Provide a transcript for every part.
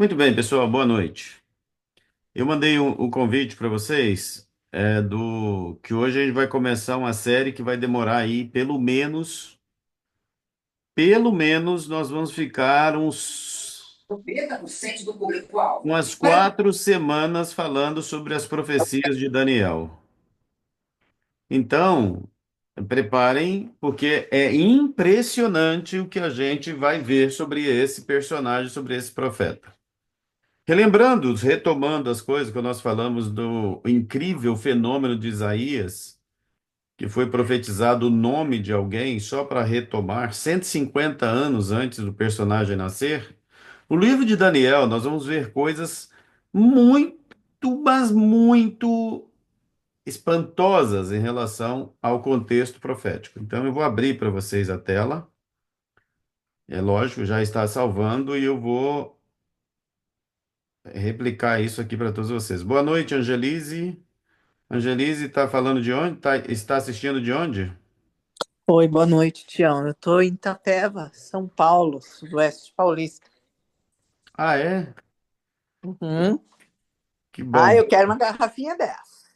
Muito bem, pessoal, boa noite. Eu mandei um convite para vocês, do que hoje a gente vai começar uma série que vai demorar aí pelo menos nós vamos ficar 90% do público-alvo. umas 4 semanas falando sobre as profecias de Daniel. Então, preparem, porque é impressionante o que a gente vai ver sobre esse personagem, sobre esse profeta. Relembrando, retomando as coisas que nós falamos do incrível fenômeno de Isaías, que foi profetizado o nome de alguém só para retomar 150 anos antes do personagem nascer. O livro de Daniel, nós vamos ver coisas muito, mas muito espantosas em relação ao contexto profético. Então, eu vou abrir para vocês a tela. É lógico, já está salvando e eu vou replicar isso aqui para todos vocês. Boa noite, Angelise. Angelise está falando de onde? Está assistindo de onde? Oi, boa noite, Tião. Eu tô em Itapeva, São Paulo, Sudoeste Paulista. Ah, é? Uhum. Que Ah, bom. eu quero uma garrafinha dessa,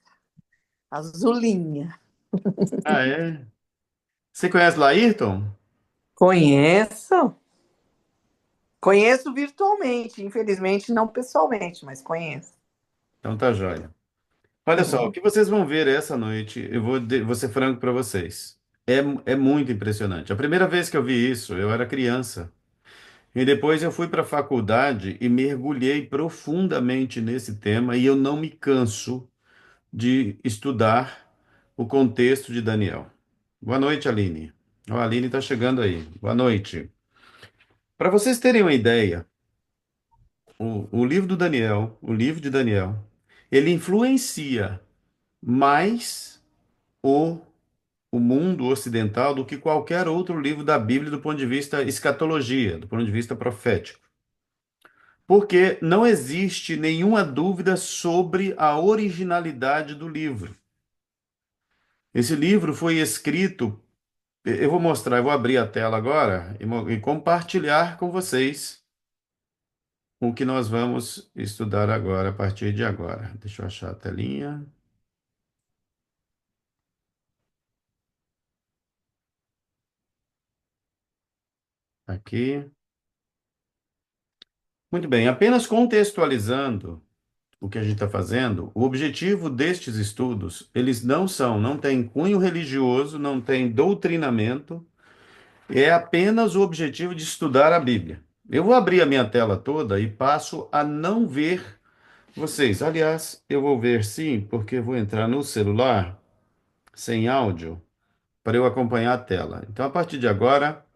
azulinha. Ah, é? Você conhece Laírton? Conheço? Conheço virtualmente, infelizmente não pessoalmente, mas conheço. Então tá jóia. Olha só, o Uhum. que vocês vão ver essa noite, vou ser franco para vocês. É muito impressionante. A primeira vez que eu vi isso, eu era criança. E depois eu fui para a faculdade e mergulhei profundamente nesse tema e eu não me canso de estudar o contexto de Daniel. Boa noite, Aline. Ó, a Aline está chegando aí. Boa noite. Para vocês terem uma ideia, o livro do Daniel, o livro de Daniel, ele influencia mais o, o mundo ocidental do que qualquer outro livro da Bíblia do ponto de vista escatologia, do ponto de vista profético. Porque não existe nenhuma dúvida sobre a originalidade do livro. Esse livro foi escrito. Eu vou mostrar, eu vou abrir a tela agora e compartilhar com vocês o que nós vamos estudar agora, a partir de agora. Deixa eu achar a telinha. Aqui. Muito bem, apenas contextualizando o que a gente está fazendo, o objetivo destes estudos, eles não têm cunho religioso, não têm doutrinamento, é apenas o objetivo de estudar a Bíblia. Eu vou abrir a minha tela toda e passo a não ver vocês. Aliás, eu vou ver sim, porque eu vou entrar no celular sem áudio para eu acompanhar a tela. Então, a partir de agora,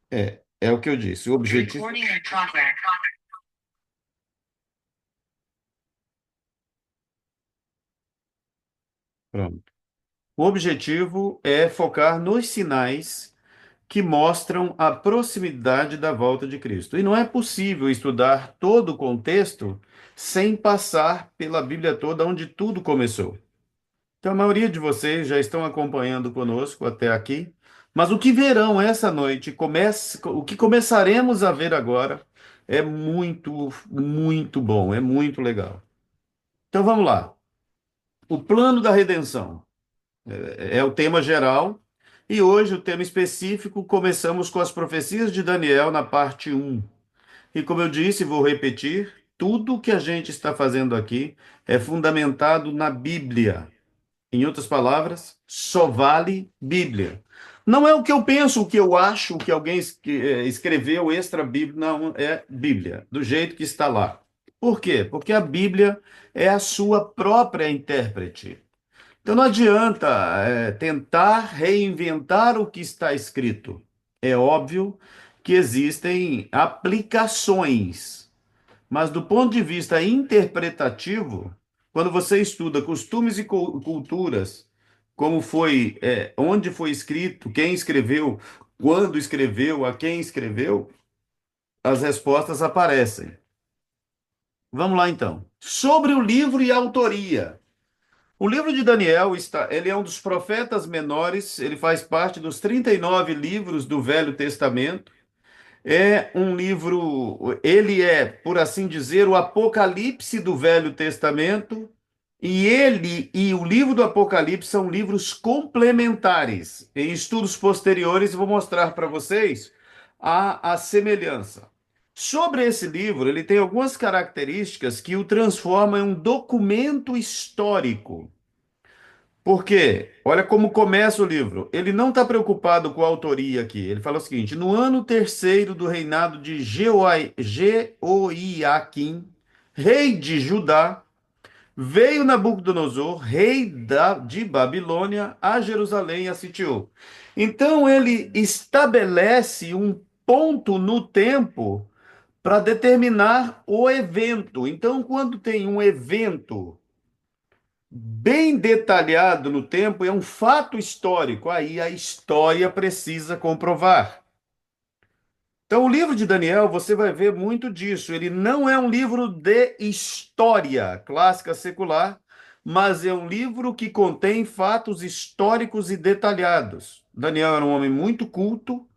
é o que eu disse. O objetivo. Pronto. O objetivo é focar nos sinais que mostram a proximidade da volta de Cristo. E não é possível estudar todo o contexto sem passar pela Bíblia toda, onde tudo começou. Então, a maioria de vocês já estão acompanhando conosco até aqui, mas o que verão essa noite, o que começaremos a ver agora, é muito, muito bom, é muito legal. Então, vamos lá. O plano da redenção é o tema geral, e hoje o tema específico, começamos com as profecias de Daniel na parte um. E como eu disse, vou repetir, tudo que a gente está fazendo aqui é fundamentado na Bíblia. Em outras palavras, só vale Bíblia. Não é o que eu penso, o que eu acho, o que alguém escreveu extra-bíblia, não, é Bíblia, do jeito que está lá. Por quê? Porque a Bíblia é a sua própria intérprete. Então não adianta tentar reinventar o que está escrito. É óbvio que existem aplicações, mas do ponto de vista interpretativo, quando você estuda costumes e culturas, como foi, onde foi escrito, quem escreveu, quando escreveu, a quem escreveu, as respostas aparecem. Vamos lá então. Sobre o livro e a autoria. O livro de Daniel ele é um dos profetas menores, ele faz parte dos 39 livros do Velho Testamento. É um livro, ele é, por assim dizer, o Apocalipse do Velho Testamento, e ele e o livro do Apocalipse são livros complementares. Em estudos posteriores, eu vou mostrar para vocês a semelhança. Sobre esse livro, ele tem algumas características que o transformam em um documento histórico. Por quê? Olha como começa o livro. Ele não está preocupado com a autoria aqui. Ele fala o seguinte: no ano terceiro do reinado de Jeoiaquim, rei de Judá, veio Nabucodonosor, de Babilônia, a Jerusalém e a sitiou. Então ele estabelece um ponto no tempo para determinar o evento. Então, quando tem um evento bem detalhado no tempo, é um fato histórico. Aí a história precisa comprovar. Então, o livro de Daniel, você vai ver muito disso. Ele não é um livro de história clássica secular, mas é um livro que contém fatos históricos e detalhados. Daniel era um homem muito culto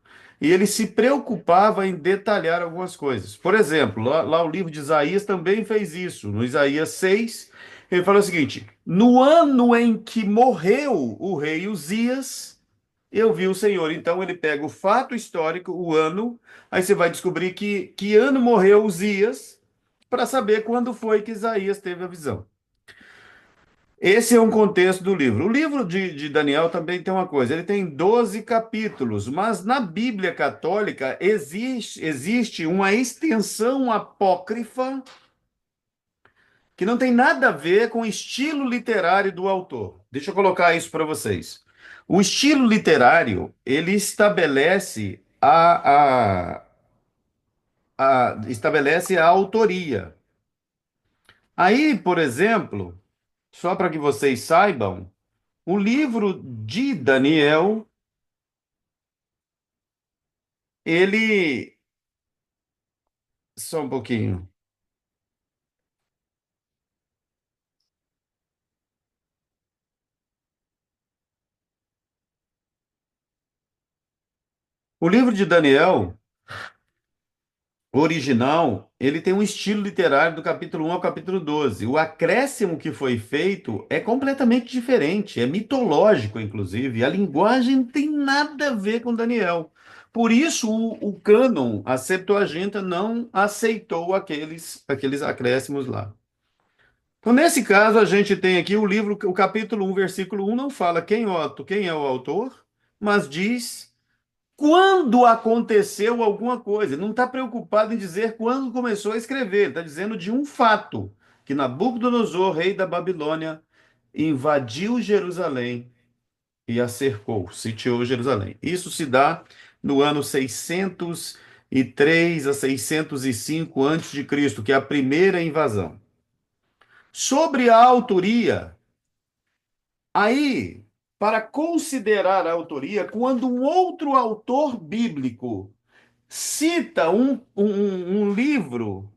e ele se preocupava em detalhar algumas coisas. Por exemplo, lá o livro de Isaías também fez isso. No Isaías 6, ele fala o seguinte: no ano em que morreu o rei Uzias, eu vi o Senhor. Então ele pega o fato histórico, o ano, aí você vai descobrir que ano morreu Uzias, para saber quando foi que Isaías teve a visão. Esse é um contexto do livro. O livro de Daniel também tem uma coisa: ele tem 12 capítulos, mas na Bíblia Católica existe uma extensão apócrifa que não tem nada a ver com o estilo literário do autor. Deixa eu colocar isso para vocês. O estilo literário, ele estabelece estabelece a autoria. Aí, por exemplo, só para que vocês saibam, o livro de Daniel, ele... Só um pouquinho. O livro de Daniel original, ele tem um estilo literário do capítulo 1 ao capítulo 12. O acréscimo que foi feito é completamente diferente, é mitológico, inclusive. A linguagem não tem nada a ver com Daniel. Por isso, o cânon, a Septuaginta, não aceitou aqueles acréscimos lá. Então, nesse caso, a gente tem aqui o livro, o capítulo 1, versículo 1, não fala quem é o autor, mas diz quando aconteceu alguma coisa. Ele não está preocupado em dizer quando começou a escrever. Ele está dizendo de um fato, que Nabucodonosor, rei da Babilônia, invadiu Jerusalém e a cercou, sitiou Jerusalém. Isso se dá no ano 603 a 605 antes de Cristo, que é a primeira invasão. Sobre a autoria, aí, para considerar a autoria, quando um outro autor bíblico cita um livro,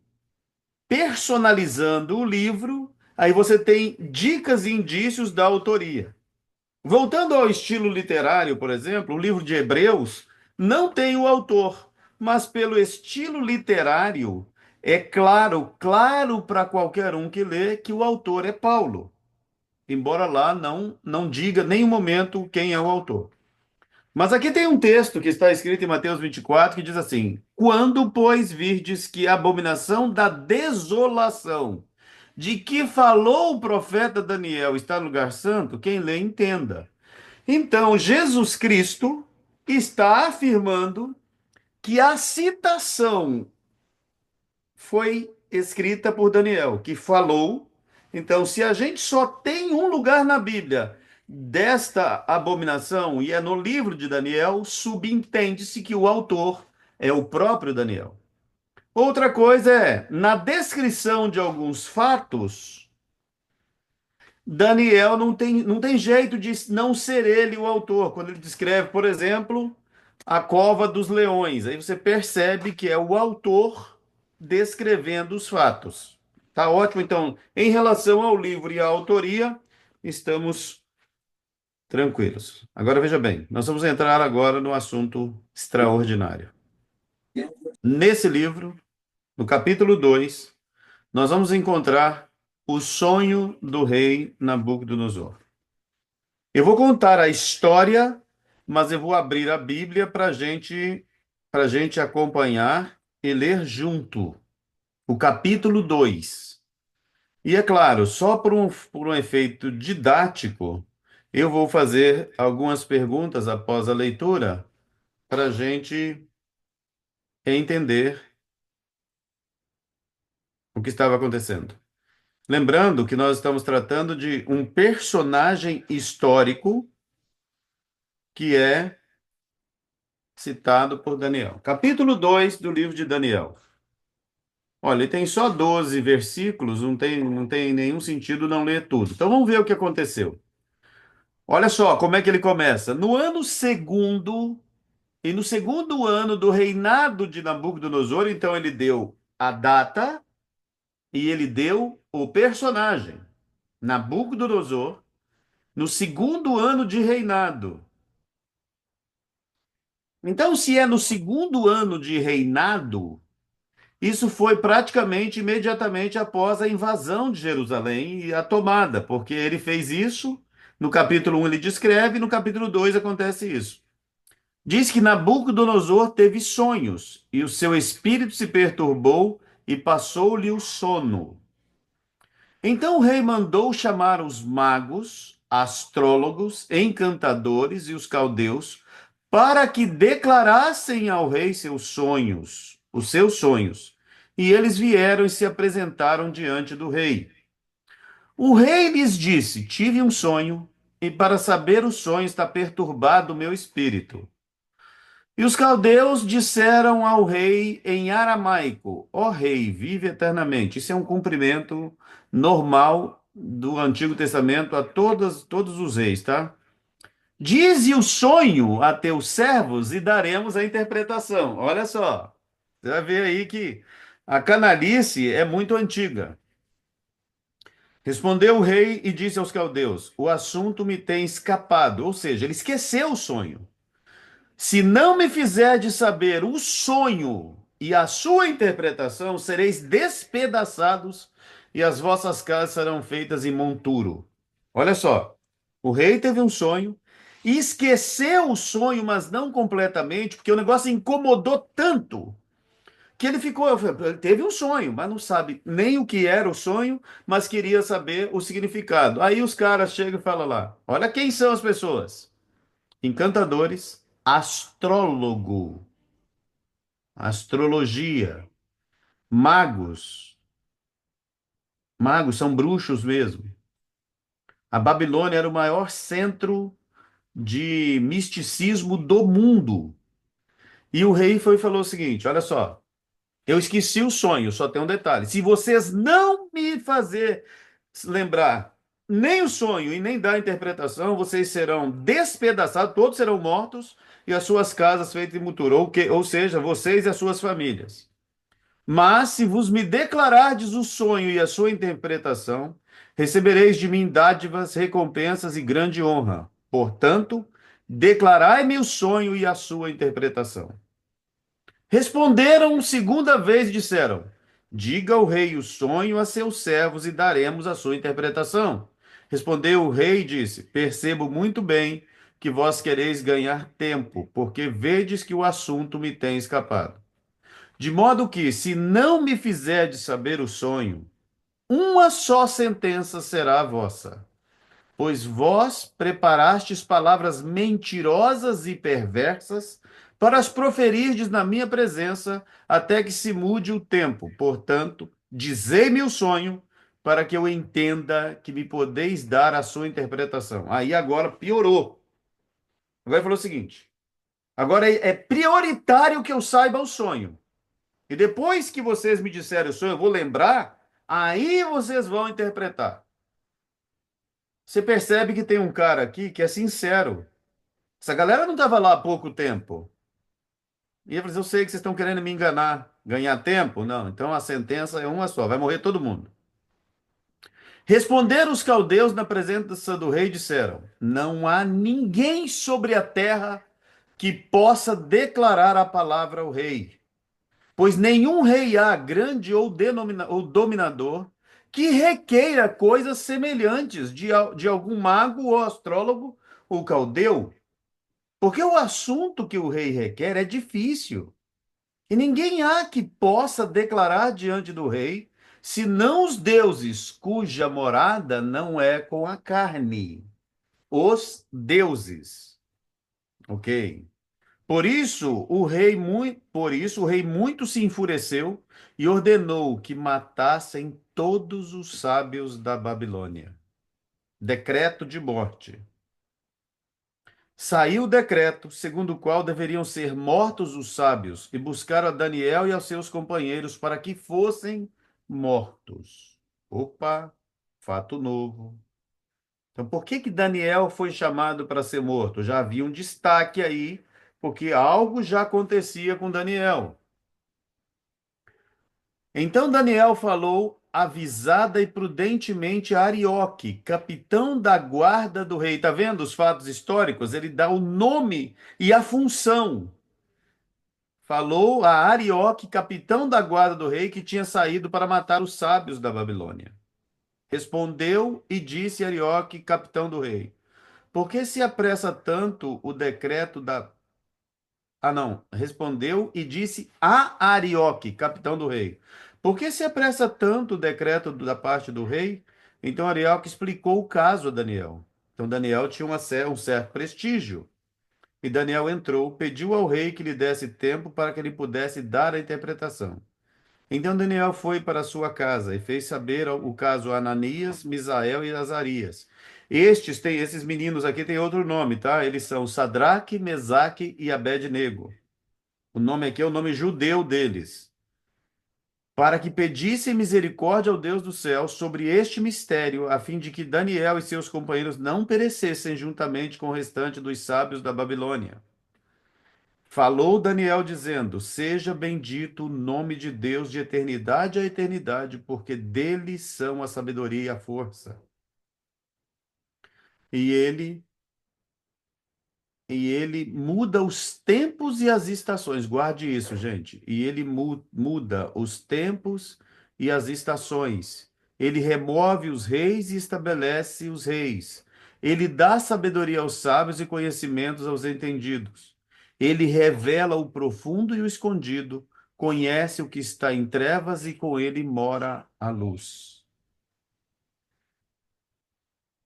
personalizando o livro, aí você tem dicas e indícios da autoria. Voltando ao estilo literário, por exemplo, o livro de Hebreus não tem o autor, mas pelo estilo literário é claro para qualquer um que lê que o autor é Paulo, embora lá não diga em nenhum momento quem é o autor. Mas aqui tem um texto que está escrito em Mateus 24 que diz assim: quando, pois, virdes que a abominação da desolação, de que falou o profeta Daniel, está no lugar santo, quem lê entenda. Então, Jesus Cristo está afirmando que a citação foi escrita por Daniel, que falou. Então, se a gente só tem um lugar na Bíblia desta abominação, e é no livro de Daniel, subentende-se que o autor é o próprio Daniel. Outra coisa é, na descrição de alguns fatos, Daniel não tem jeito de não ser ele o autor. Quando ele descreve, por exemplo, a cova dos leões, aí você percebe que é o autor descrevendo os fatos. Tá ótimo. Então, em relação ao livro e à autoria, estamos tranquilos. Agora veja bem, nós vamos entrar agora no assunto extraordinário. Nesse livro, no capítulo 2, nós vamos encontrar o sonho do rei Nabucodonosor. Eu vou contar a história, mas eu vou abrir a Bíblia para gente acompanhar e ler junto o capítulo 2. E é claro, só por um efeito didático, eu vou fazer algumas perguntas após a leitura para a gente entender o que estava acontecendo. Lembrando que nós estamos tratando de um personagem histórico que é citado por Daniel. Capítulo 2 do livro de Daniel. Olha, ele tem só 12 versículos, não tem nenhum sentido não ler tudo. Então vamos ver o que aconteceu. Olha só como é que ele começa. No ano segundo, e no segundo ano do reinado de Nabucodonosor, então ele deu a data e ele deu o personagem. Nabucodonosor, no segundo ano de reinado. Então, se é no segundo ano de reinado, isso foi praticamente imediatamente após a invasão de Jerusalém e a tomada, porque ele fez isso. No capítulo 1 ele descreve, no capítulo 2 acontece isso. Diz que Nabucodonosor teve sonhos, e o seu espírito se perturbou e passou-lhe o sono. Então o rei mandou chamar os magos, astrólogos, encantadores e os caldeus, para que declarassem ao rei seus sonhos, os seus sonhos. E eles vieram e se apresentaram diante do rei. O rei lhes disse: Tive um sonho, e para saber o sonho está perturbado o meu espírito. E os caldeus disseram ao rei em aramaico: Ó rei, vive eternamente. Isso é um cumprimento normal do Antigo Testamento a todos os reis, tá? Dize o sonho a teus servos e daremos a interpretação. Olha só, você vai ver aí que a canalice é muito antiga. Respondeu o rei e disse aos caldeus: O assunto me tem escapado, ou seja, ele esqueceu o sonho. Se não me fizerdes saber o sonho e a sua interpretação, sereis despedaçados e as vossas casas serão feitas em monturo. Olha só, o rei teve um sonho, esqueceu o sonho, mas não completamente, porque o negócio incomodou tanto que ele ficou, ele teve um sonho, mas não sabe nem o que era o sonho, mas queria saber o significado. Aí os caras chegam e falam lá: olha quem são as pessoas encantadores, astrólogo, astrologia, magos. Magos são bruxos mesmo. A Babilônia era o maior centro de misticismo do mundo. E o rei foi e falou o seguinte: olha só, eu esqueci o sonho, só tem um detalhe. Se vocês não me fazer lembrar nem o sonho e nem dar a interpretação, vocês serão despedaçados, todos serão mortos e as suas casas feitas em monturo, ou seja, vocês e as suas famílias. Mas se vos me declarardes o sonho e a sua interpretação, recebereis de mim dádivas, recompensas e grande honra. Portanto, declarai-me o sonho e a sua interpretação. Responderam segunda vez e disseram: Diga ao rei o sonho a seus servos e daremos a sua interpretação. Respondeu o rei e disse: Percebo muito bem que vós quereis ganhar tempo, porque vedes que o assunto me tem escapado. De modo que, se não me fizerdes saber o sonho, uma só sentença será a vossa. Pois vós preparastes palavras mentirosas e perversas para as proferirdes na minha presença, até que se mude o tempo. Portanto, dizei-me o sonho, para que eu entenda que me podeis dar a sua interpretação. Aí agora piorou. Agora ele falou o seguinte: agora é prioritário que eu saiba o sonho. E depois que vocês me disserem o sonho, eu vou lembrar, aí vocês vão interpretar. Você percebe que tem um cara aqui que é sincero. Essa galera não estava lá há pouco tempo. E ele falou assim, eu sei que vocês estão querendo me enganar, ganhar tempo. Não, então a sentença é uma só, vai morrer todo mundo. Responderam os caldeus na presença do rei e disseram: Não há ninguém sobre a terra que possa declarar a palavra ao rei. Pois nenhum rei há, grande ou dominador, que requeira coisas semelhantes de algum mago ou astrólogo ou caldeu. Porque o assunto que o rei requer é difícil. E ninguém há que possa declarar diante do rei, senão os deuses cuja morada não é com a carne. Os deuses. Ok? Por isso o rei muito se enfureceu e ordenou que matassem todos os sábios da Babilônia. Decreto de morte. Saiu o decreto, segundo o qual deveriam ser mortos os sábios, e buscaram a Daniel e aos seus companheiros para que fossem mortos. Opa, fato novo. Então, por que que Daniel foi chamado para ser morto? Já havia um destaque aí, porque algo já acontecia com Daniel. Então Daniel falou avisada e prudentemente a Arioque, capitão da guarda do rei. Tá vendo os fatos históricos? Ele dá o nome e a função. Falou a Arioque, capitão da guarda do rei, que tinha saído para matar os sábios da Babilônia. Respondeu e disse Arioque, capitão do rei: por que se apressa tanto o decreto da. Ah, não. Respondeu e disse a Arioque, capitão do rei: por que se apressa tanto o decreto da parte do rei? Então Arioque explicou o caso a Daniel. Então Daniel tinha um certo prestígio. E Daniel entrou, pediu ao rei que lhe desse tempo para que ele pudesse dar a interpretação. Então Daniel foi para sua casa e fez saber o caso a Ananias, Misael e Azarias. Esses meninos aqui têm outro nome, tá? Eles são Sadraque, Mesaque e Abed-nego. O nome aqui é o nome judeu deles. Para que pedissem misericórdia ao Deus do céu sobre este mistério, a fim de que Daniel e seus companheiros não perecessem juntamente com o restante dos sábios da Babilônia. Falou Daniel dizendo: seja bendito o nome de Deus de eternidade a eternidade, porque dele são a sabedoria e a força. E ele e ele muda os tempos e as estações. Guarde isso, gente. E ele muda os tempos e as estações. Ele remove os reis e estabelece os reis. Ele dá sabedoria aos sábios e conhecimentos aos entendidos. Ele revela o profundo e o escondido, conhece o que está em trevas e com ele mora a luz.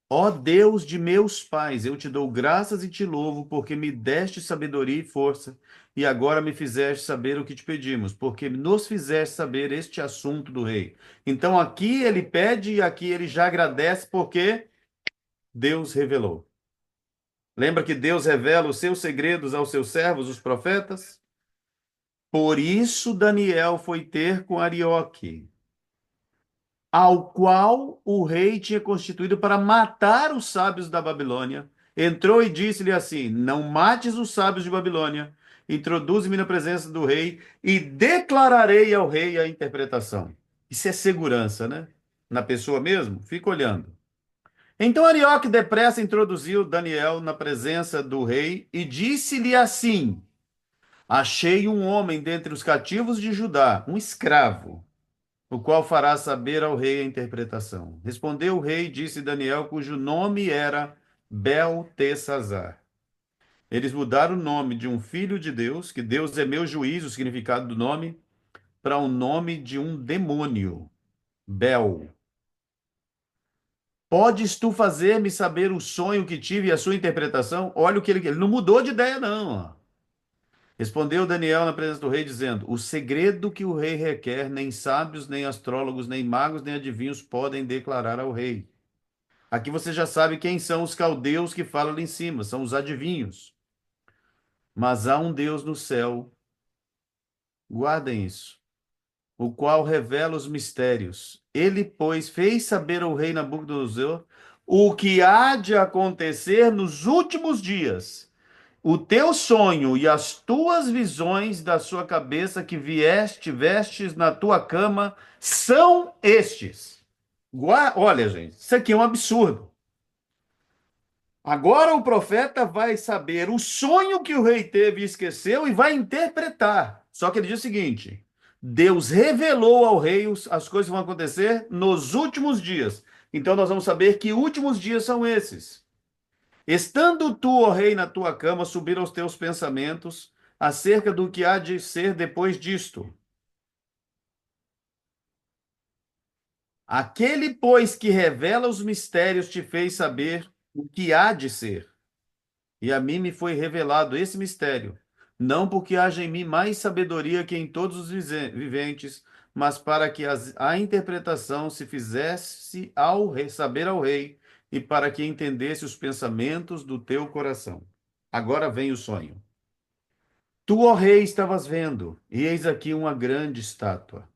Ó Deus de meus pais, eu te dou graças e te louvo, porque me deste sabedoria e força, e agora me fizeste saber o que te pedimos, porque nos fizeste saber este assunto do rei. Então aqui ele pede e aqui ele já agradece, porque Deus revelou. Lembra que Deus revela os seus segredos aos seus servos, os profetas? Por isso Daniel foi ter com Arioque, ao qual o rei tinha constituído para matar os sábios da Babilônia, entrou e disse-lhe assim: não mates os sábios de Babilônia, introduze-me na presença do rei e declararei ao rei a interpretação. Isso é segurança, né? Na pessoa mesmo, fica olhando. Então Arioque depressa introduziu Daniel na presença do rei e disse-lhe assim: achei um homem dentre os cativos de Judá, um escravo, o qual fará saber ao rei a interpretação. Respondeu o rei, disse Daniel, cujo nome era Beltesazar. Eles mudaram o nome de um filho de Deus, que Deus é meu juiz, o significado do nome, para o nome de um demônio, Bel. Podes tu fazer-me saber o sonho que tive e a sua interpretação? Olha o que ele não mudou de ideia, não. Ó. Respondeu Daniel na presença do rei, dizendo: o segredo que o rei requer, nem sábios, nem astrólogos, nem magos, nem adivinhos podem declarar ao rei. Aqui você já sabe quem são os caldeus que falam ali em cima, são os adivinhos. Mas há um Deus no céu, guardem isso, o qual revela os mistérios. Ele, pois, fez saber ao rei Nabucodonosor o que há de acontecer nos últimos dias. O teu sonho e as tuas visões da sua cabeça que vestes na tua cama são estes. Olha, gente, isso aqui é um absurdo. Agora o profeta vai saber o sonho que o rei teve e esqueceu e vai interpretar. Só que ele diz o seguinte: Deus revelou ao rei as coisas que vão acontecer nos últimos dias. Então nós vamos saber que últimos dias são esses. Estando tu, ó rei, na tua cama, subir aos teus pensamentos acerca do que há de ser depois disto. Aquele, pois, que revela os mistérios te fez saber o que há de ser. E a mim me foi revelado esse mistério, não porque haja em mim mais sabedoria que em todos os viventes, mas para que a interpretação se fizesse ao rei, saber ao rei, e para que entendesse os pensamentos do teu coração. Agora vem o sonho. Tu, ó rei, estavas vendo, e eis aqui uma grande estátua.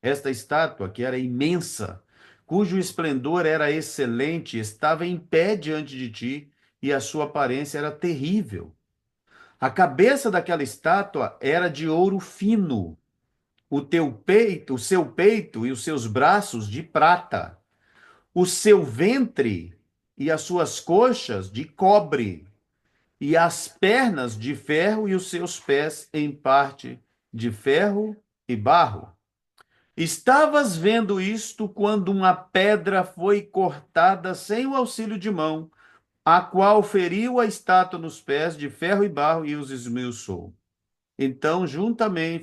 Esta estátua, que era imensa, cujo esplendor era excelente, estava em pé diante de ti, e a sua aparência era terrível. A cabeça daquela estátua era de ouro fino, o teu peito, o seu peito e os seus braços de prata, o seu ventre e as suas coxas de cobre, e as pernas de ferro e os seus pés em parte de ferro e barro. Estavas vendo isto quando uma pedra foi cortada sem o auxílio de mão, a qual feriu a estátua nos pés de ferro e barro e os esmiuçou. Então,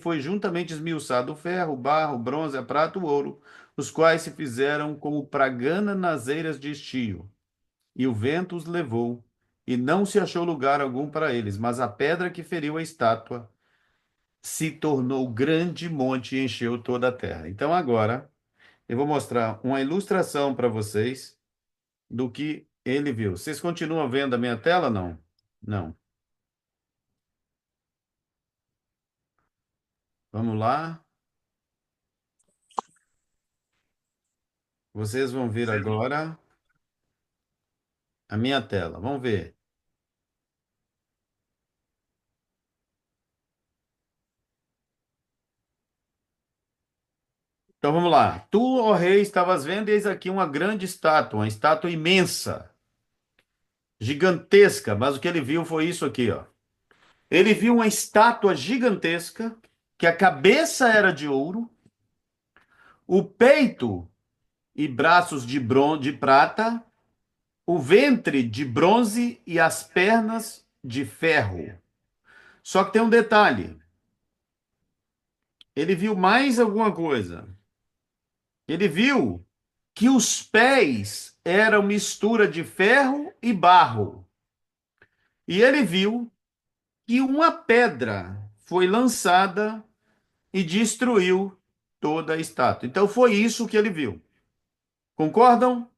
foi juntamente esmiuçado o ferro, o barro, o bronze, a prata, o ouro, os quais se fizeram como pragana nas eiras de estio. E o vento os levou, e não se achou lugar algum para eles, mas a pedra que feriu a estátua se tornou grande monte e encheu toda a terra. Então, agora, eu vou mostrar uma ilustração para vocês do que ele viu. Vocês continuam vendo a minha tela? Não? Não. Vamos lá. Vocês vão ver agora a minha tela. Vamos ver. Então vamos lá. Tu, ó rei, estavas vendo, eis aqui uma estátua imensa, gigantesca, mas o que ele viu foi isso aqui, ó. Ele viu uma estátua gigantesca, que a cabeça era de ouro, o peito e braços de prata, o ventre de bronze e as pernas de ferro. Só que tem um detalhe. Ele viu mais alguma coisa. Ele viu que os pés eram mistura de ferro e barro. E ele viu que uma pedra foi lançada e destruiu toda a estátua. Então foi isso que ele viu. Concordam?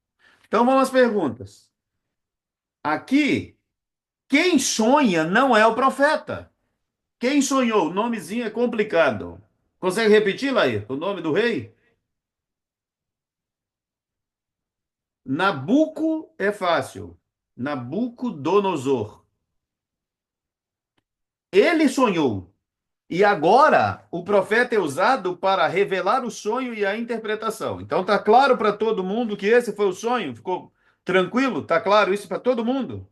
Então vamos às perguntas. Aqui, quem sonha não é o profeta. Quem sonhou? O nomezinho é complicado. Consegue repetir, Laí? O nome do rei? Nabuco é fácil. Nabucodonosor. Ele sonhou. E agora o profeta é usado para revelar o sonho e a interpretação. Então tá claro para todo mundo que esse foi o sonho? Ficou tranquilo? Tá claro isso para todo mundo?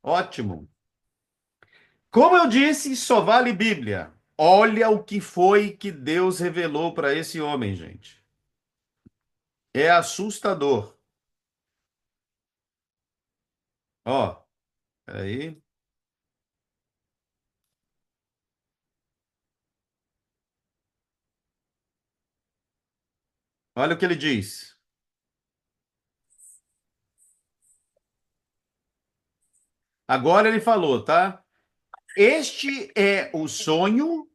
Ótimo. Como eu disse, só vale Bíblia. Olha o que foi que Deus revelou para esse homem, gente. É assustador. Ó, aí. Olha o que ele diz. Agora ele falou, tá? Este é o sonho,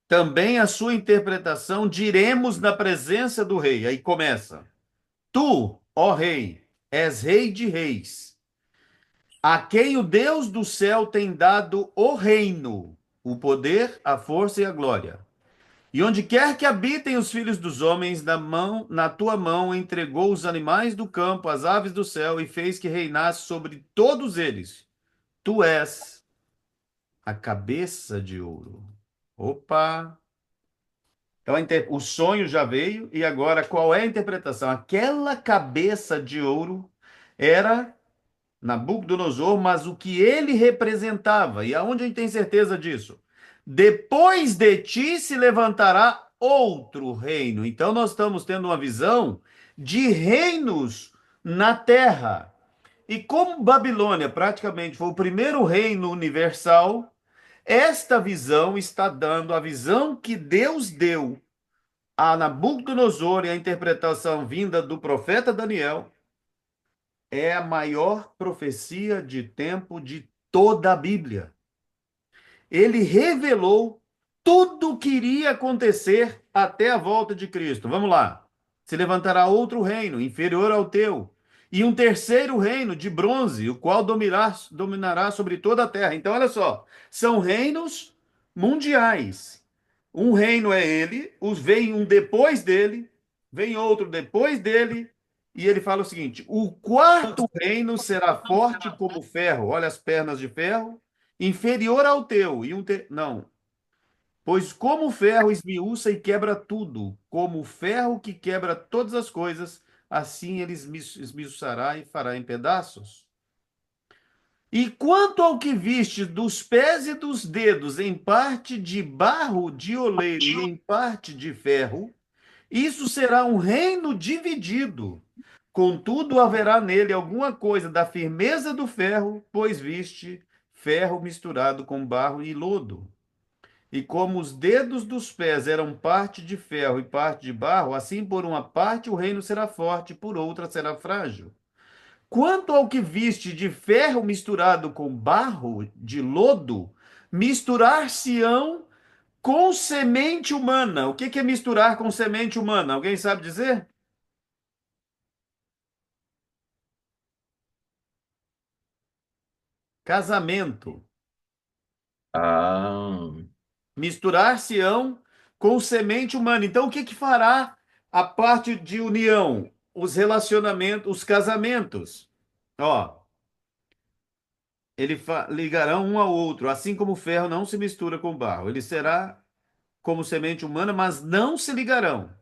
também a sua interpretação, diremos na presença do rei. Aí começa. Tu, ó rei, és rei de reis, a quem o Deus do céu tem dado o reino, o poder, a força e a glória. E onde quer que habitem os filhos dos homens, na tua mão entregou os animais do campo, as aves do céu, e fez que reinasse sobre todos eles. Tu és a cabeça de ouro. Opa! Então o sonho já veio, e agora qual é a interpretação? Aquela cabeça de ouro era Nabucodonosor, mas o que ele representava, e aonde a gente tem certeza disso? Depois de ti se levantará outro reino. Então, nós estamos tendo uma visão de reinos na terra. E como Babilônia praticamente foi o primeiro reino universal, esta visão está dando a visão que Deus deu a Nabucodonosor e a interpretação vinda do profeta Daniel é a maior profecia de tempo de toda a Bíblia. Ele revelou tudo o que iria acontecer até a volta de Cristo. Vamos lá. Se levantará outro reino, inferior ao teu, e um terceiro reino de bronze, o qual dominará sobre toda a terra. Então, olha só, são reinos mundiais. Um reino é ele, vem um depois dele, vem outro depois dele, e ele fala o seguinte: o quarto reino será forte como ferro, olha as pernas de ferro, inferior ao teu, não, pois como o ferro esmiuça e quebra tudo, como o ferro que quebra todas as coisas, assim ele esmiuçará e fará em pedaços. E quanto ao que viste dos pés e dos dedos, em parte de barro de oleiro e em parte de ferro, isso será um reino dividido. Contudo, haverá nele alguma coisa da firmeza do ferro, pois viste ferro misturado com barro e lodo. E como os dedos dos pés eram parte de ferro e parte de barro, assim por uma parte o reino será forte, por outra será frágil. Quanto ao que viste de ferro misturado com barro de lodo, misturar-se-ão com semente humana. O que é misturar com semente humana? Alguém sabe dizer? Casamento. Ah, Misturar-se-ão com semente humana. Então, o que fará a parte de união? Os relacionamentos, os casamentos. Ó, ligarão um ao outro, assim como o ferro não se mistura com o barro. Ele será como semente humana, mas não se ligarão.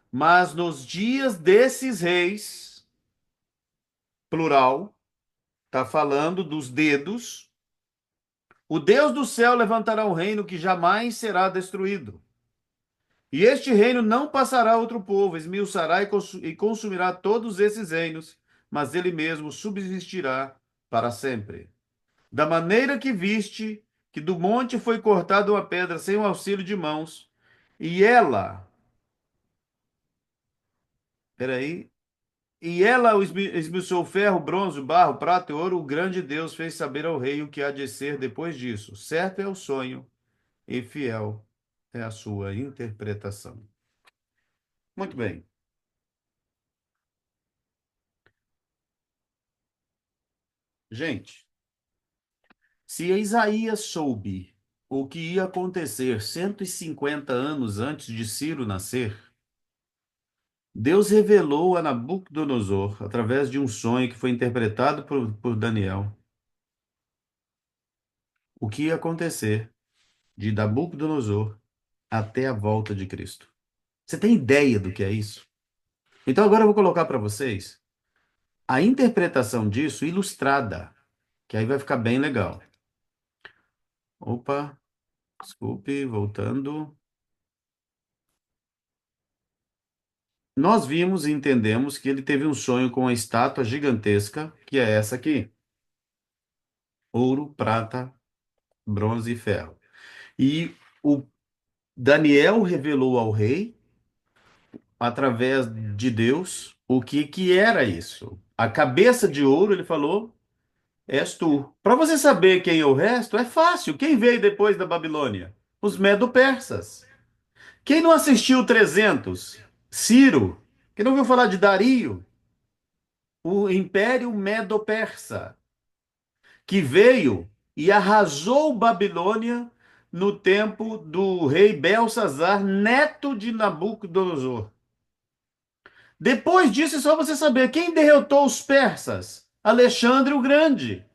Mas nos dias desses reis, plural, está falando dos dedos, o Deus do céu levantará um reino que jamais será destruído. E este reino não passará a outro povo, esmiuçará e consumirá todos esses reinos, mas ele mesmo subsistirá para sempre. Da maneira que viste que do monte foi cortada uma pedra sem o auxílio de mãos, e ela, peraí, e ela esmiuçou ferro, bronze, barro, prata e ouro, o grande Deus fez saber ao rei o que há de ser depois disso. Certo é o sonho, e fiel é a sua interpretação. Muito bem. Gente, se Isaías soube o que ia acontecer 150 anos antes de Ciro nascer, Deus revelou a Nabucodonosor, através de um sonho que foi interpretado por Daniel, o que ia acontecer de Nabucodonosor até a volta de Cristo. Você tem ideia do que é isso? Então agora eu vou colocar para vocês a interpretação disso ilustrada, que aí vai ficar bem legal. Opa, desculpe, voltando. Nós vimos e entendemos que ele teve um sonho com uma estátua gigantesca, que é essa aqui: ouro, prata, bronze e ferro. E o Daniel revelou ao rei, através de Deus, o que era isso. A cabeça de ouro, ele falou, és tu. Para você saber quem é o resto, é fácil. Quem veio depois da Babilônia? Os medo-persas. Quem não assistiu 300? Ciro. Quem não ouviu falar de Dario? O Império Medo-Persa, que veio e arrasou Babilônia no tempo do rei Belsazar, neto de Nabucodonosor. Depois disso, é só você saber quem derrotou os persas: Alexandre o Grande.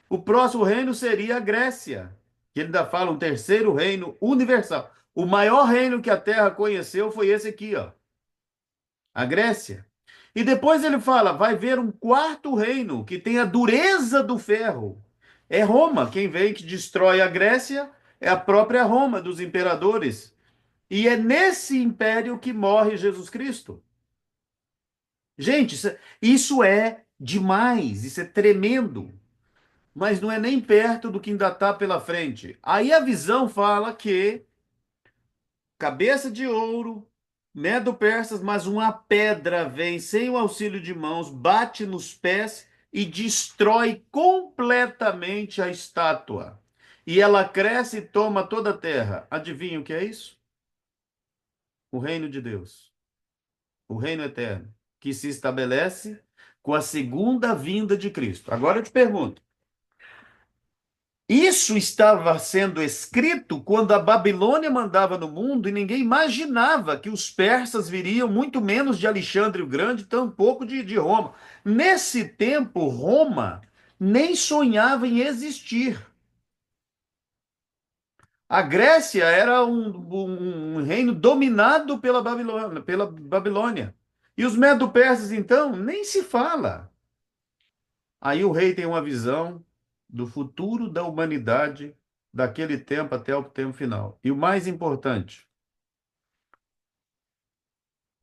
O próximo reino seria a Grécia, que ele ainda fala um terceiro reino universal. O maior reino que a Terra conheceu foi esse aqui, ó, a Grécia. E depois ele fala, vai ver um quarto reino que tem a dureza do ferro. É Roma, quem vem que destrói a Grécia É a própria Roma dos imperadores. E é nesse império que morre Jesus Cristo. Gente, isso é demais, isso é tremendo, mas não é nem perto do que ainda está pela frente. Aí a visão fala que cabeça de ouro, Medo-persas, mas uma pedra vem sem o auxílio de mãos, bate nos pés e destrói completamente a estátua. E ela cresce e toma toda a terra. Adivinha o que é isso? O reino de Deus, o reino eterno, que se estabelece com a segunda vinda de Cristo. Agora eu te pergunto, isso estava sendo escrito quando a Babilônia mandava no mundo e ninguém imaginava que os persas viriam, muito menos de Alexandre o Grande, tampouco de Roma. Nesse tempo, Roma nem sonhava em existir. A Grécia era um reino dominado pela Babilônia. E os Medo-persas, então, nem se fala. Aí o rei tem uma visão do futuro da humanidade daquele tempo até o tempo final. E o mais importante,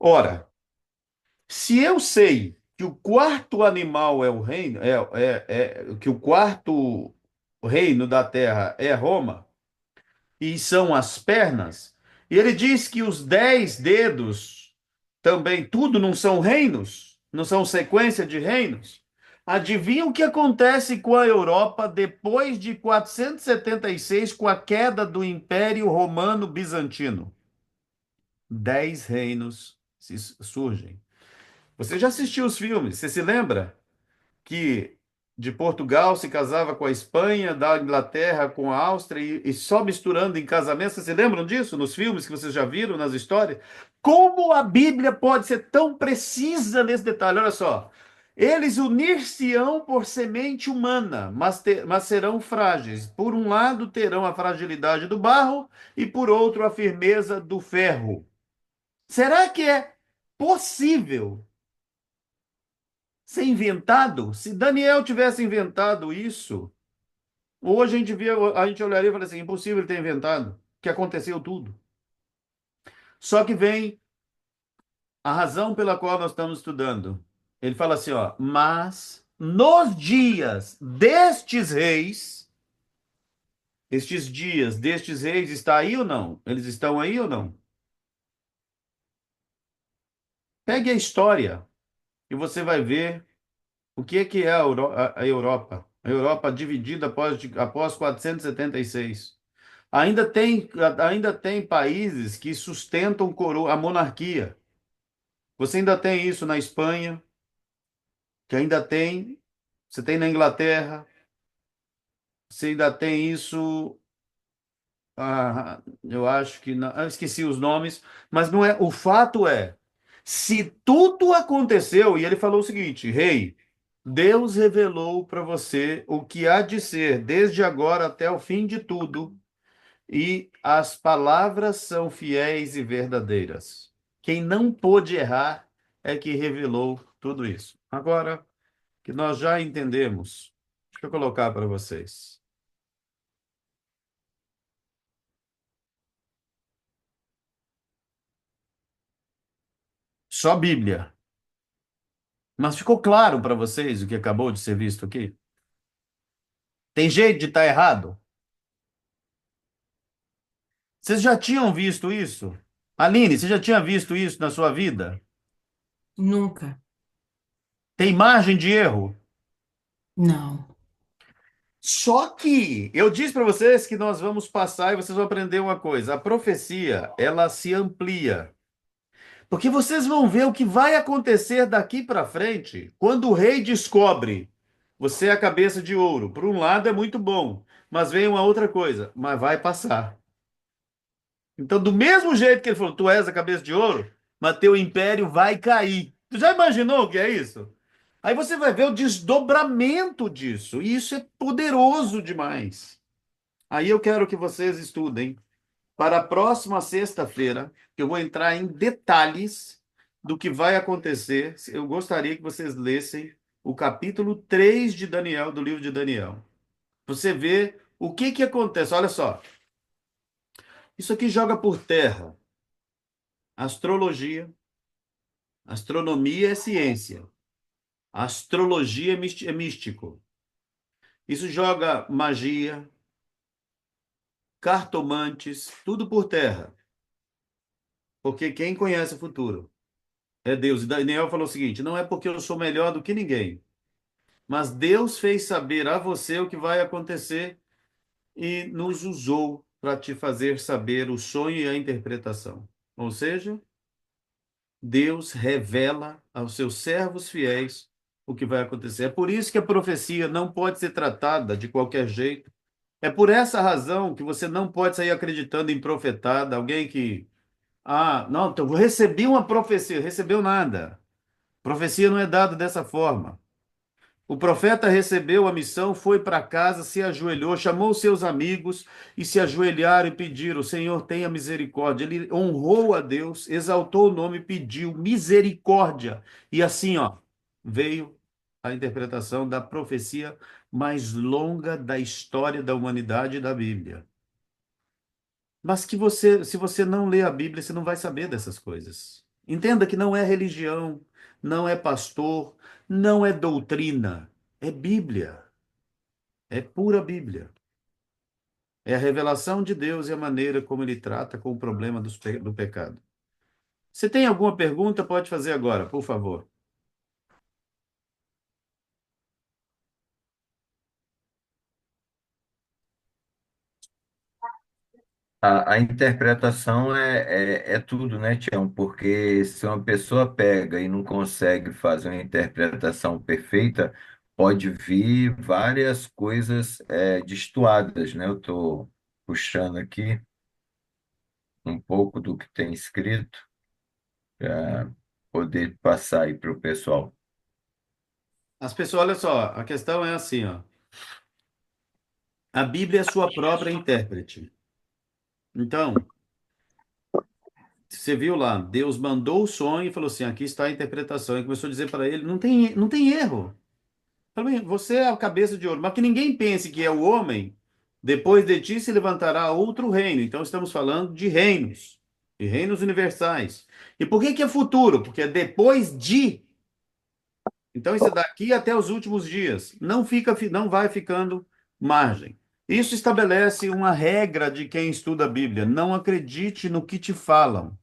ora, se eu sei que o quarto animal é o reino, que o quarto reino da terra é Roma, e são as pernas, e ele diz que os 10 dedos também, tudo não são reinos, não são sequência de reinos. Adivinha o que acontece com a Europa depois de 476, com a queda do Império Romano Bizantino? 10 reinos surgem. Você já assistiu os filmes? Você se lembra que de Portugal se casava com a Espanha, da Inglaterra com a Áustria e só misturando em casamento? Vocês se lembram disso nos filmes que vocês já viram, nas histórias? Como a Bíblia pode ser tão precisa nesse detalhe? Olha só. Eles unir-se-ão por semente humana, mas serão frágeis. Por um lado, terão a fragilidade do barro e por outro, a firmeza do ferro. Será que é possível ser inventado? Se Daniel tivesse inventado isso, hoje a gente olharia e falaria assim, impossível ele ter inventado, que aconteceu tudo. Só que vem a razão pela qual nós estamos estudando. Ele fala assim, ó, mas nos dias destes reis, estes dias destes reis está aí ou não? Eles estão aí ou não? Pegue a história e você vai ver o que é a Europa. A Europa dividida após 476. Ainda tem países que sustentam a monarquia. Você ainda tem isso na Espanha, que ainda tem. Você tem na Inglaterra, você ainda tem isso. Eu acho que não, eu esqueci os nomes, mas não é. O fato é, se tudo aconteceu, e ele falou o seguinte, rei, Deus revelou para você o que há de ser desde agora até o fim de tudo. E as palavras são fiéis e verdadeiras. Quem não pôde errar é que revelou tudo isso. Agora que nós já entendemos, deixa eu colocar para vocês. Só Bíblia. Mas ficou claro para vocês o que acabou de ser visto aqui? Tem jeito de estar errado? Vocês já tinham visto isso? Aline, você já tinha visto isso na sua vida? Nunca. Tem margem de erro? Não. Só que eu disse para vocês que nós vamos passar e vocês vão aprender uma coisa. A profecia, ela se amplia. Porque vocês vão ver o que vai acontecer daqui para frente quando o rei descobre você é a cabeça de ouro. Por um lado é muito bom, mas vem uma outra coisa, mas vai passar. Então, do mesmo jeito que ele falou, tu és a cabeça de ouro, mas teu império vai cair. Tu já imaginou o que é isso? Aí você vai ver o desdobramento disso, e isso é poderoso demais. Aí eu quero que vocês estudem para a próxima sexta-feira, que eu vou entrar em detalhes do que vai acontecer. Eu gostaria que vocês lessem o capítulo 3 de Daniel, do livro de Daniel. Você vê o que que acontece. Olha só. Isso aqui joga por terra astrologia. Astronomia é ciência. Astrologia é místico. Isso joga magia, cartomantes, tudo por terra. Porque quem conhece o futuro é Deus. E Daniel falou o seguinte: não é porque eu sou melhor do que ninguém, mas Deus fez saber a você o que vai acontecer e nos usou para te fazer saber o sonho e a interpretação. Ou seja, Deus revela aos seus servos fiéis o que vai acontecer. É por isso que a profecia não pode ser tratada de qualquer jeito. É por essa razão que você não pode sair acreditando em profetada, alguém que, não, então, eu recebi uma profecia, recebeu nada. Profecia não é dada dessa forma. O profeta recebeu a missão, foi para casa, se ajoelhou, chamou seus amigos e se ajoelharam e pediram: Senhor, tenha misericórdia. Ele honrou a Deus, exaltou o nome, pediu misericórdia. E assim, ó, veio a interpretação da profecia mais longa da história da humanidade e da Bíblia. Mas que você, se você não lê a Bíblia, você não vai saber dessas coisas. Entenda que não é religião, não é pastor, não é doutrina, é Bíblia, é pura Bíblia. É a revelação de Deus e a maneira como ele trata com o problema do pecado. Se tem alguma pergunta, pode fazer agora, por favor. A interpretação é tudo, né, Tião? Porque se uma pessoa pega e não consegue fazer uma interpretação perfeita, pode vir várias coisas destoadas, né? Eu estou puxando aqui um pouco do que tem escrito para poder passar aí para o pessoal. As pessoas, olha só, a questão é assim, ó. A Bíblia é sua própria intérprete. Então, você viu lá, Deus mandou o sonho e falou assim: aqui está a interpretação. E começou a dizer para ele: não tem erro. Falei: você é a cabeça de ouro. Mas que ninguém pense que é o homem, depois de ti se levantará outro reino. Então estamos falando de reinos universais. E por que que é futuro? Porque é depois de. Então isso é daqui até os últimos dias. Não vai ficando margem. Isso estabelece uma regra de quem estuda a Bíblia: não acredite no que te falam.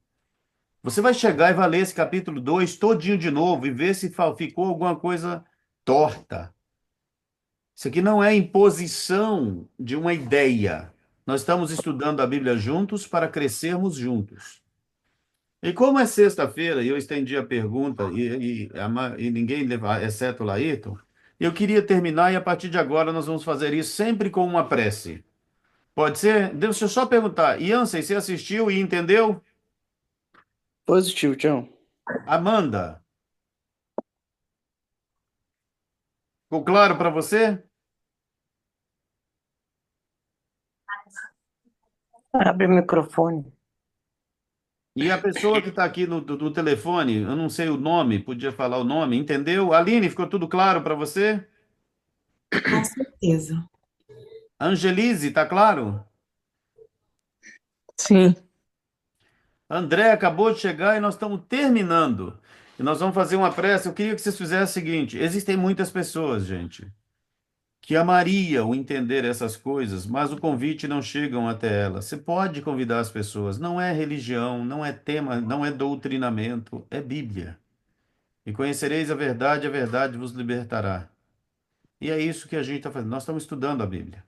Você vai chegar e vai ler esse capítulo 2 todinho de novo e ver se ficou alguma coisa torta. Isso aqui não é imposição de uma ideia. Nós estamos estudando a Bíblia juntos para crescermos juntos. E como é sexta-feira e eu estendi a pergunta e ninguém leva, exceto o Laírton, eu queria terminar e a partir de agora nós vamos fazer isso sempre com uma prece. Pode ser? Deixa eu só perguntar. Jansen, você assistiu e entendeu? Positivo, Tião. Amanda, ficou claro para você? Abre o microfone. E a pessoa que está aqui no telefone, eu não sei o nome, podia falar o nome, entendeu? Aline, ficou tudo claro para você? Com certeza. Angelise, tá claro? Sim. André acabou de chegar e nós estamos terminando. E nós vamos fazer uma prece. Eu queria que vocês fizessem o seguinte: existem muitas pessoas, gente, que amariam entender essas coisas, mas o convite não chegam até elas. Você pode convidar as pessoas. Não é religião, não é tema, não é doutrinamento, é Bíblia. E conhecereis a verdade vos libertará. E é isso que a gente está fazendo. Nós estamos estudando a Bíblia,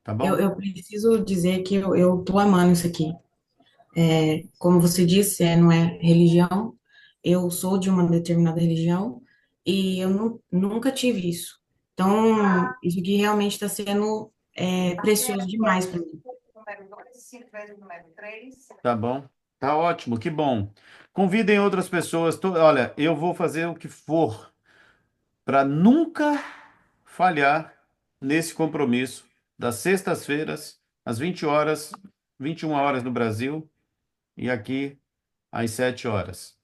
tá Eu, bom? eu preciso dizer que eu tô amando isso aqui. Como você disse, não é religião. Eu sou de uma determinada religião e eu nunca tive isso. Então, isso aqui realmente está sendo precioso demais para mim. Tá bom? Tá ótimo, que bom. Convidem outras pessoas. Olha, eu vou fazer o que for para nunca falhar nesse compromisso das sextas-feiras, às 20 horas, 21 horas no Brasil e aqui às 7 horas.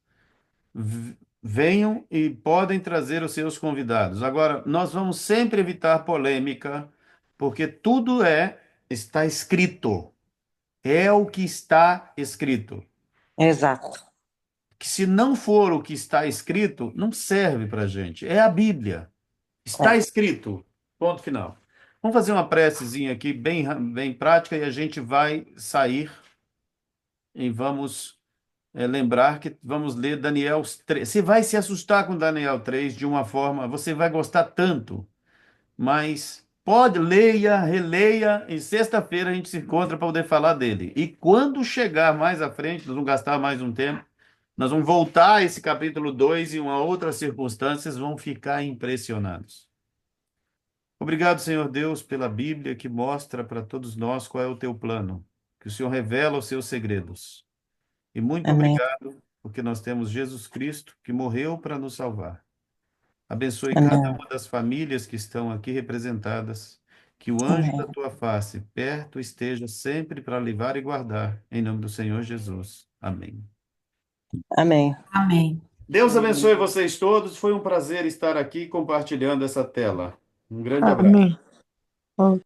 Venham e podem trazer os seus convidados. Agora, nós vamos sempre evitar polêmica, porque tudo está escrito. É o que está escrito. Exato. Que se não for o que está escrito, não serve para a gente. É a Bíblia. Está É. escrito. Ponto final. Vamos fazer uma precezinha aqui, bem prática, e a gente vai sair e vamos lembrar que vamos ler Daniel 3. Você vai se assustar com Daniel 3 de uma forma, você vai gostar tanto, mas pode, leia, releia, e sexta-feira a gente se encontra para poder falar dele. E quando chegar mais à frente, nós vamos gastar mais um tempo, nós vamos voltar a esse capítulo 2 e uma outra circunstância, vocês vão ficar impressionados. Obrigado, Senhor Deus, pela Bíblia que mostra para todos nós qual é o teu plano, que o Senhor revela os seus segredos. E muito Amém. obrigado, porque nós temos Jesus Cristo que morreu para nos salvar. Abençoe cada Amém. uma das famílias que estão aqui representadas, que o anjo da Amém. tua face perto esteja sempre para livrar e guardar, em nome do Senhor Jesus. Amém. Amém. Amém. Deus abençoe vocês todos. Foi um prazer estar aqui compartilhando essa tela. Um grande abraço. Amém.